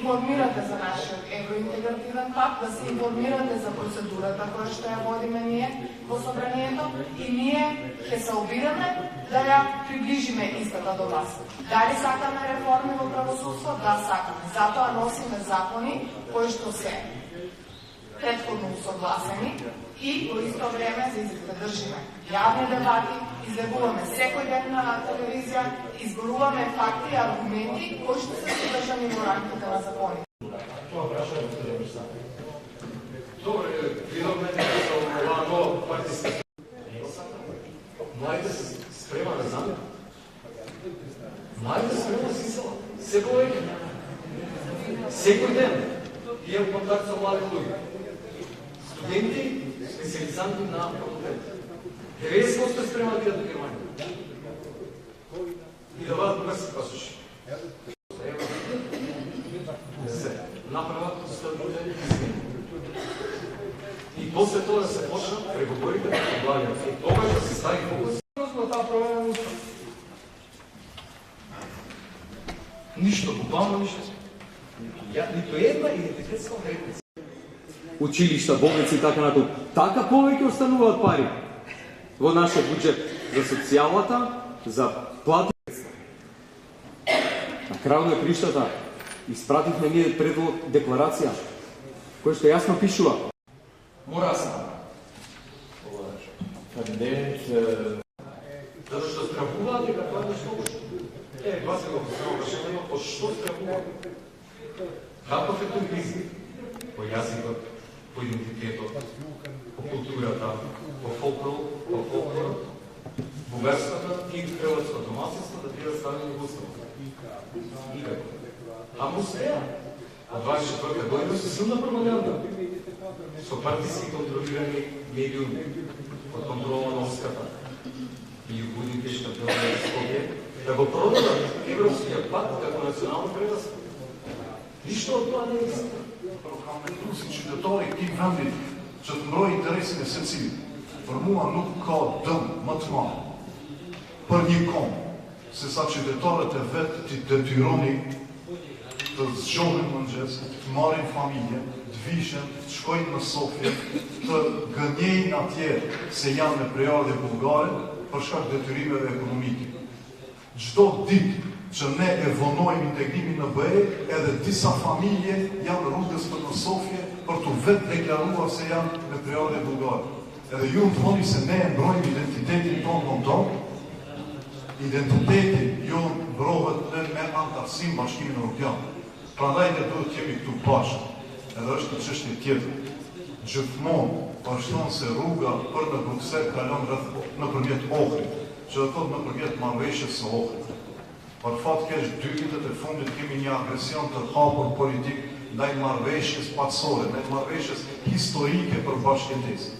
информирате за нашиот евроинтегративен пакт, да се информирате за процедурата која што ја водиме ние во собранието и ние ќе се обидеме да ја приближиме истата до вас. Дали сакаме реформи во правосудство? Да, сакаме. Затоа носиме закони кои што се претходно усогласени и во исто време да држиме јавни дебати, излегуваме секој ден на телевизија, изборуваме факти и аргументи кои што се содржани во рамките на закони. Добре, видовме дека оваа нова партиска. Младите се спрема да знаме. Младите се спрема сисала. Секој веќе. Секој ден имам контакт со млади луѓе. Студенти, специализанти на факултет. 90% спрема да бидат во Германија. И да бъдат бързи пасуши. Да се направят стабилни измени. И после това да се почнат преговорите на облагането. И тогаш да се стави фокус на тази промена на устава. Нищо, буквално нищо. Нито една идентитетска граница. Училишта, болници и така натаму. Така повеќе остануваат пари во нашиот буџет за социјалата, за плати. На крајот на криштата испративме ние предлог декларација која што јасно пишува. Мора се. Зато што страхуваат дека тоа нешто лошо. Тоа се го прашање по што страхуваат. Каков е тој език? По јазикот, по идентитетот, по културата, по фолклорот, во верската и хрватското домаќинство да бидат ставени во уставот. Никако. Ама успеа. Од 24 година се силна пропаганда. Со партиски контролирани медиуми, под контрола на Оската и Будимпешта Скопје, да го продадат Европскиот пакт како национално предавство. Ништо од тоа не е истина. Cittadini i vanligt så att några intressen är sensitiva. För många nog kan döm matman. Për një kom, se sa qytetarët e vetë të detyroni të zgjohen mëngjes, të marrin familje, të vishen, të shkojnë në Sofje, të gënjejnë atje se janë me prejardhje bullgare për shkak detyrimeve ekonomike. Çdo ditë që ne e vonojmë integrimin në BE, edhe disa familje janë rrugës për në Sofje për të vetë deklaruar se janë me prejardhje bullgare. Edhe ju më thoni se ne e mbrojmë identitetin tonë, identiteti ju mbrohet me antarësim Bashkimin Evropian. Prandaj ne duhet jemi këtu bashkë. Edhe është një çështje tjetër. Gjithmonë vazhdon se rruga për në Bruksel kalon nëpërmjet Ohrit, që do thotë nëpërmjet marrëveshjes së Ohrit. Për fat keq 2 vitet e fundit kemi një agresion të hapur politik ndaj marrëveshjes paçore, ndaj marrëveshjes historike për bashkëjetesë.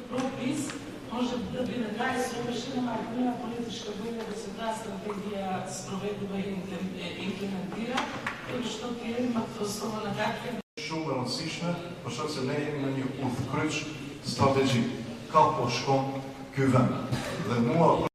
Пропис може да биде најсовршена, ако нема политичка воља да се таа стратегија спроведува и имплементира, тоа што тие имат основа на какви Shumë e rëndësishme, për shkak se ne jemi në një udhkryq strategjik. Ka po shkon ky vend. Dhe mua